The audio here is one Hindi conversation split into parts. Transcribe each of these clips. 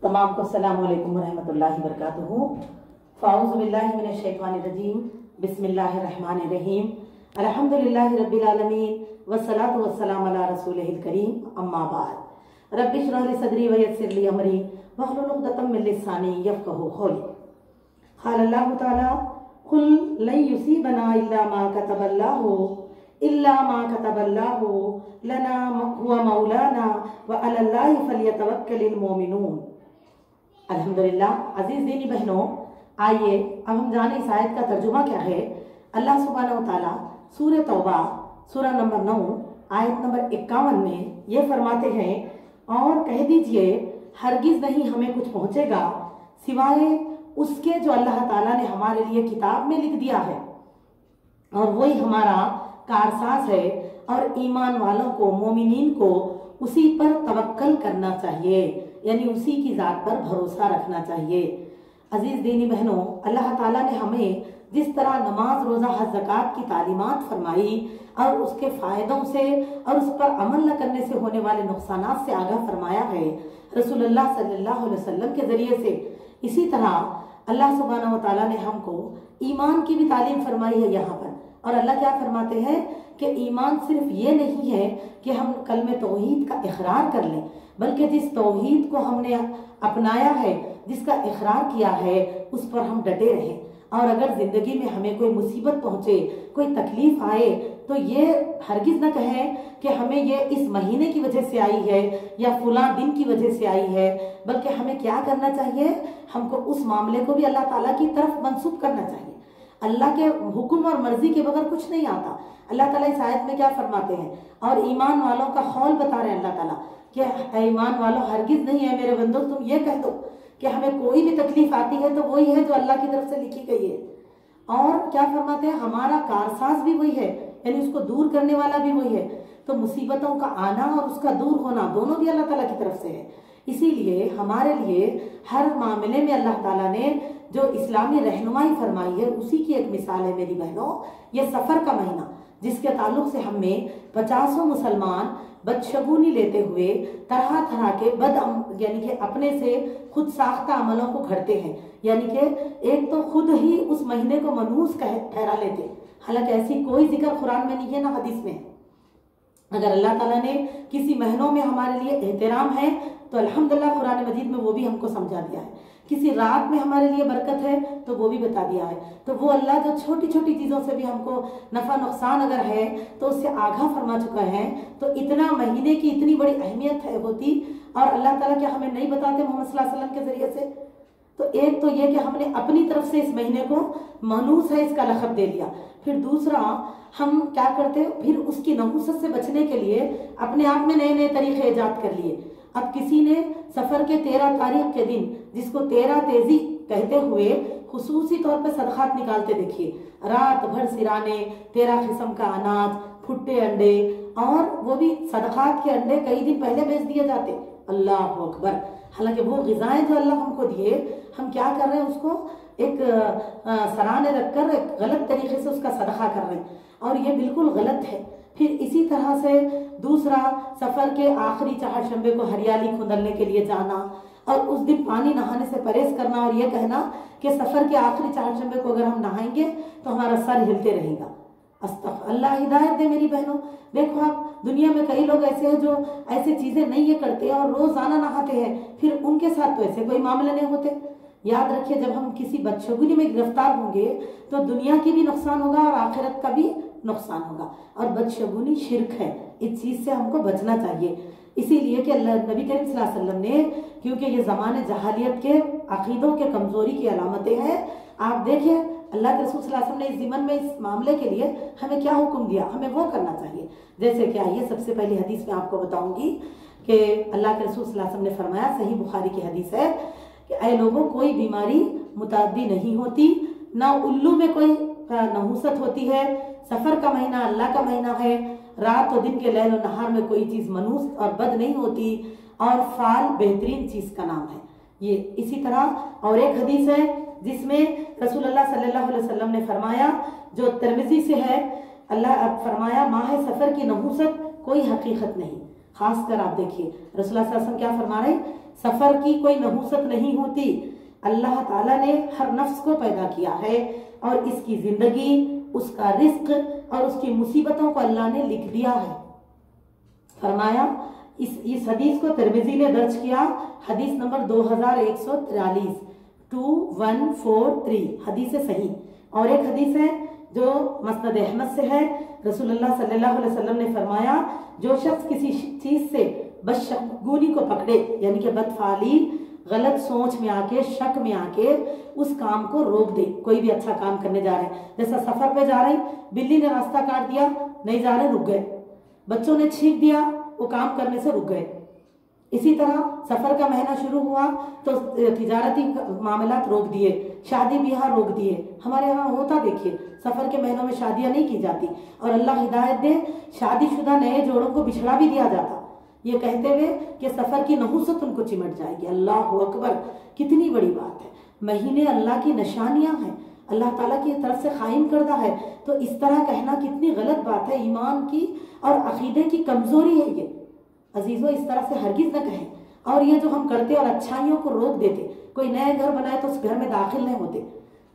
तमाम को अस्सलामु अलैकुम वरहमतुल्लाहि वबरकातुहू। फ़ाऊज़ु बिल्लाहि मिनश शैतानिर रजीम, बिस्मिल्लाहिर रहमानिर रहीम, अल्हम्दुलिल्लाहि रब्बिल आलमीन, वस्सलातु वस्सलामु अला रसूलिहिल करीम, अम्मा बाद। रब्बि इश्रह ली सदरी व यस्सिर ली अमरी वहलुल उक़दतम मिन लिसानी यफ़क़हू क़ौली। क़ाल अल्लाहु तआला कुल लन युसीबना इल्ला मा कतबल्लाहु लना हुवा मौलाना व अलल्लाहि फलियतवक्कलिल मोमिनून। अल्हम्दुलिल्लाह। अजीज दीनी बहनों, आइए अब हम जाने इस आयत का तर्जुमा क्या है। अल्लाह सुब्हानहू व तआला सूरह तौबा सूरा नंबर 9 आयत नंबर 51 में ये फरमाते हैं, और कह दीजिए हरगिज नहीं हमें कुछ पहुंचेगा सिवाय उसके जो अल्लाह ताला ने हमारे लिए किताब में लिख दिया है, और वही हमारा कारसाज है। और ईमान वालों को, मोमिनीन को उसी पर तवक्कल करना चाहिए, यानी उसी की ज़ात पर भरोसा रखना चाहिए। अजीज दीनी बहनों, अल्लाह ताला ने हमें जिस तरह नमाज, रोज़ा, हज, ज़कात की तालीमात फरमाई और उसके फ़ायदों से और उस पर अमल न करने से होने वाले नुकसानात से आगाह फरमाया है रसूलुल्लाह सल्लल्लाहु अलैहि वसल्लम के ज़रिए से, इसी तरह अल्लाह सुब्हानहू व तआला ने हमको ईमान की भी तालीम फरमाई है यहाँ पर। और अल्लाह क्या फरमाते हैं कि ईमान सिर्फ ये नहीं है कि हम कलमे तौहीद का इकरार कर लें, बल्कि जिस तौहीद को हमने अपनाया है, जिसका इकरार किया है, उस पर हम डटे रहें। और अगर ज़िंदगी में हमें कोई मुसीबत पहुँचे, कोई तकलीफ आए, तो ये हरगिज़ न कहें कि हमें ये इस महीने की वजह से आई है या फुला दिन की वजह से आई है, बल्कि हमें क्या करना चाहिए, हमको उस मामले को भी अल्लाह ताला की तरफ मंसूब करना चाहिए। अल्लाह के हुक्म और मर्जी के बगैर कुछ नहीं आता। अल्लाह ताला इस आयत में क्या फरमाते हैं, और ईमान वालों का खौल बता रहे हैं अल्लाह ताला कि ईमान वालों हरगिज़ नहीं है मेरे बंदो, तुम ये कह दो कि हमें कोई भी तकलीफ आती है तो वही है जो अल्लाह की तरफ से लिखी गई है। और क्या फरमाते हैं, हमारा कारसाज भी वही है, यानी उसको दूर करने वाला भी वही है। तो मुसीबतों का आना और उसका दूर होना दोनों भी अल्लाह ताला की तरफ से है। इसीलिए हमारे लिए हर मामले में अल्लाह ताला ने जो इस्लामी रहनुमाई फरमाई है, उसी की एक मिसाल है मेरी बहनों, ये सफ़र का महीना, जिसके ताल्लुक से हमें 50 मुसलमान बदशगुनी लेते हुए तरह तरह के यानी कि अपने से खुद साख्ता अमलों को घड़ते हैं। यानी कि एक तो खुद ही उस महीने को मनूस ठहरा लेते, हालांकि ऐसी कोई जिक्र कुरान में नहीं है ना हदीस में। अगर अल्लाह ताला ने किसी महीनों में हमारे लिए एहतराम है तो अल्हम्दुलिल्लाह कुरान मजीद में वो भी हमको समझा दिया है। किसी रात में हमारे लिए बरकत है तो वो भी बता दिया है। तो वो अल्लाह जो छोटी छोटी चीज़ों से भी हमको नफ़ा नुकसान अगर है तो उससे आगाह फरमा चुका है, तो इतना महीने की इतनी बड़ी अहमियत है होती, और अल्लाह ताला क्या हमें नहीं बताते मोहम्मद सल्लल्लाहु अलैहि वसल्लम के ज़रिए से। तो एक तो ये कि हमने अपनी तरफ से इस महीने को मनूस है इसका लक़ब दे दिया। फिर दूसरा, हम क्या करते, फिर उसकी नहूसत से बचने के लिए अपने आप में नए नए तरीक़े ईजाद कर लिए। अब किसी ने सफ़र के 13 तारीख के दिन, जिसको 13 तेज़ी कहते हुए खुसूसी तौर पर सदक़ात निकालते देखिए, रात भर सिराने, 13 किस्म का अनाज, फुट्टे अंडे, और वो भी सदक़ात के अंडे कई दिन पहले बेच दिए जाते। अल्लाह अकबर। हालांकि वो ग़िज़ाएँ जो अल्लाह हमको दिए, हम क्या कर रहे हैं, उसको एक सराहने रखकर एक गलत तरीके से उसका सदका कर रहे हैं, और ये बिल्कुल गलत है। फिर इसी तरह से दूसरा, सफ़र के आखिरी चहारशंबे को हरियाली खुंदलने के लिए जाना, और उस दिन पानी नहाने से परहेज करना, और ये कहना कि सफ़र के आखिरी चहारशंबे को अगर हम नहाएंगे तो हमारा सर हिलते रहेगा। अल्लाह हिदायत दे मेरी बहनों। देखो आप, दुनिया में कई लोग ऐसे हैं जो ऐसी चीज़ें नहीं ये करते और रोज़ाना नहाते हैं, फिर उनके साथ तो ऐसे कोई मामले नहीं होते। याद रखिए, जब हम किसी बदशगुनी में गिरफ्तार होंगे तो दुनिया की भी नुकसान होगा और आखिरत का भी नुकसान होगा। और बदशगुनी शिर्क है, इस चीज़ से हमको बचना चाहिए। इसीलिए कि नबी करीम सल्लल्लाहु अलैहि वसल्लम ने, क्योंकि ये ज़माने जहालियत के अकीदों के कमज़ोरी की अलामतें हैं। आप देखिए अल्लाह के रसूल सल्लल्लाहु अलैहि वसल्लम ने इस ज़िमन में, इस मामले के लिए हमें क्या हुक्म दिया, हमें वो करना चाहिए। जैसे कि आइए सबसे पहली हदीस में आपको बताऊँगी कि अल्लाह के रसूल सल्लल्लाहु अलैहि वसल्लम ने फरमाया, सही बुखारी की हदीस है कि ऐ लोगों, कोई बीमारी मुतअद्दी नहीं होती, ना उल्लू में कोई नहूसत होती है। सफ़र का महीना अल्लाह का महीना है। रात और दिन के लैल और नहार में कोई चीज़ मनूस और बद नहीं होती, और फाल बेहतरीन चीज़ का नाम है। ये इसी तरह और एक हदीस है जिसमें रसूलुल्लाह सल्लल्लाहु अलैहि वसल्लम ने फरमाया, जो तिरमिज़ी से है, अल्लाह फरमाया, माह सफ़र की नहूसत कोई हकीकत नहीं, खासकर आप देखिए रसूलुल्लाह सल्लल्लाहु अलैहि वसल्लम क्या फरमा रहे, सफर की कोई नहुसत नहीं होती। अल्लाह ताला ने हर नफ्स को पैदा किया है और इसकी जिंदगी, उसका रिस्क और उसकी मुसीबतों को अल्लाह ने लिख दिया है। फरमाया इस हदीस को तिरमिज़ी ने दर्ज किया, हदीस नंबर 2143 2143 हदीस सही। और एक हदीस है जो मस्नद अहमद से है, रसूलुल्लाह सल्लल्लाहु अलैहि वसल्लम ने फरमाया, जो शख्स किसी चीज से बदशगुनी को पकड़े, यानी कि बदफाली, गलत सोच में आके, शक में आके उस काम को रोक दे। कोई भी अच्छा काम करने जा रहे हैं, जैसा सफर पे जा रहे हैं, बिल्ली ने रास्ता काट दिया, नहीं जा रहे, रुक गए, बच्चों ने छींक दिया, वो काम करने से रुक गए। इसी तरह सफर का महीना शुरू हुआ तो तिजारती मामलात रोक दिए, शादी ब्याह रोक दिए। हमारे यहाँ होता देखिए, सफर के महीनों में शादियां नहीं की जाती, और अल्लाह हिदायत दे, शादीशुदा नए जोड़ों को बिछड़ा भी दिया जाता, ये कहते हुए कि सफर की नहुसत उनको चिमट जाएगी। अल्लाह अकबर, कितनी बड़ी बात है। महीने अल्लाह की निशानियां हैं, अल्लाह ताला की तरफ से कायम करदा है, तो इस तरह कहना कितनी गलत बात है, ईमान की और अकीदे की कमजोरी है ये। अजीजों, इस तरह से हरगिज न कहें। और ये जो हम करते और अच्छाइयों को रोक देते, कोई नए घर बनाए तो उस घर में दाखिल नहीं होते।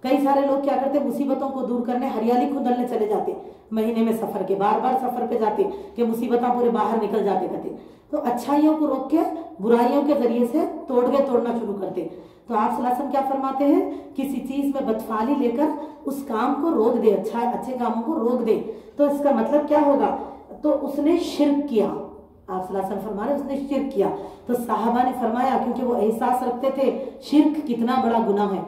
कई सारे लोग क्या करते, मुसीबतों को दूर करने हरियाली खुदलने चले जाते, महीने में सफर के बार बार सफर पे जाते कि मुसीबतें पूरे बाहर निकल जाते करते। तो अच्छाइयों को रोक के बुराइयों के जरिए से तोड़ना शुरू करते। तो आप सल्लल्लाहु अलैहि वसल्लम क्या फरमाते हैं, किसी चीज में बदफाली लेकर उस काम को रोक दे, अच्छे कामों को रोक दे, तो इसका मतलब क्या होगा, तो उसने शिर्क किया। आप सल्लल्लाहु अलैहि वसल्लम फरमा रहे उसने शिर्क किया। तो साहबा ने फरमाया, क्योंकि वो एहसास रखते थे शिर्क कितना बड़ा गुनाह है।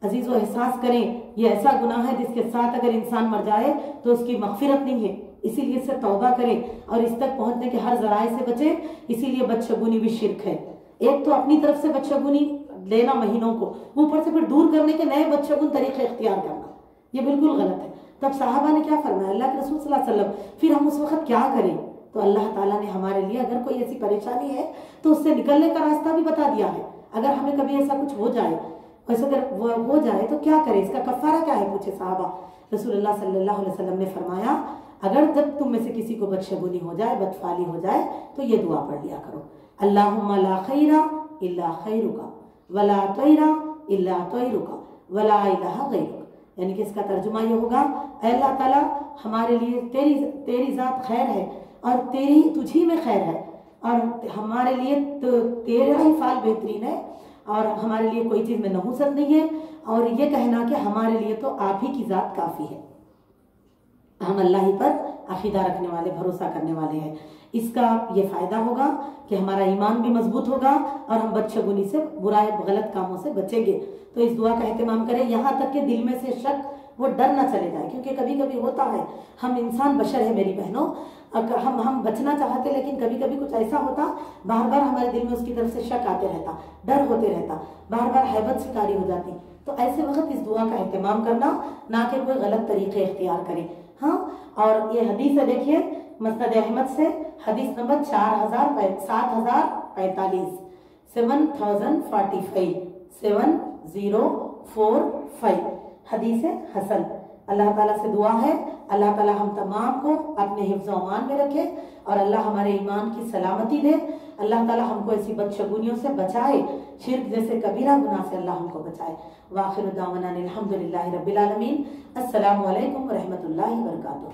अजीज, वो एहसास करें ये ऐसा गुनाह है जिसके साथ अगर इंसान मर जाए तो उसकी मगफिरत नहीं है, इसीलिए इससे तौबा करें और इस तक पहुंचने के हर जराए से बचे। इसीलिए बदशगुनी भी शिर्क है। एक तो अपनी तरफ से बदशगुनी लेना महीनों को, ऊपर से फिर दूर करने के नए बदशगुन तरीके इख्तियार करना, ये बिल्कुल गलत है। तब साहबा ने क्या फरमाया, अल्लाह के रसूल सल्लल्लाहु अलैहि वसल्लम, फिर हम उस वक्त क्या करें? तो अल्लाह ताला ने हमारे लिए अगर कोई ऐसी परेशानी है तो उससे निकलने का रास्ता भी बता दिया है। अगर हमें कभी ऐसा कुछ हो जाए, वैसे अगर वो हो जाए तो क्या करें, इसका कफ़ारा क्या है, पूछे साहबा। रसूलुल्लाह सल्लल्लाहु अलैहि वसल्लम ने फरमाया, अगर जब तुम में से किसी को बदशगुनी हो जाए, बदफाली हो जाए, तो ये दुआ पढ़ लिया करो, अल्लाहुम्मा ला खैरा इल्ला खैरुका वला तैरा इल्ला तैरुका वला इलाहा गैरुक। यानी कि इसका तर्जुमा ये होगा, अल्लाह ताला हमारे लिए तेरी ज़ात खैर है और तेरी तुझी में खैर है, और हमारे लिए तो तेरा ही फाल बेहतरीन है, और हमारे लिए कोई चीज़ में नहुसत नहीं है, और ये कहना कि हमारे लिए तो आप ही की ज़ात काफ़ी है। हम अल्लाह ही पर अकीदा रखने वाले, भरोसा करने वाले हैं। इसका ये फ़ायदा होगा कि हमारा ईमान भी मजबूत होगा और हम बदशगुनी से, बुराई गलत कामों से बचेंगे। तो इस दुआ का एहतमाम करें, यहाँ तक कि दिल में से शक, वो डर ना चले जाए, क्योंकि कभी कभी होता है, हम इंसान बशर है मेरी बहनों, हम बचना चाहते लेकिन कभी कभी कुछ ऐसा होता, बार बार हमारे दिल में उसकी तरफ से शक आते रहता, डर होते रहता, बार बार हैबत शिकारी हो जाती। तो ऐसे वक्त इस दुआ का एहतमाम करना, ना कि कोई गलत तरीके इख्तियार करें। हाँ, और ये हदीस है, देखिए मस्नद अहमद से, हदीस नंबर 7045 7045 हदीस है हसन। अल्लाह ताला से दुआ है, अल्लाह ताला हम तमाम को अपने हिफ्ज़ व अमान में रखे और अल्लाह हमारे ईमान की सलामती दे। अल्लाह ताला हमको ऐसी बदशगुनियों से बचाए, शिर्क जैसे कबीरा गुनाह से अल्लाह हमको बचाए। वाखिर दावाना अल्हम्दुलिल्लाहि रब्बिल आलमीन। अस्सलामु अलैकुम व रहमतुल्लाहि व बरकातुहू।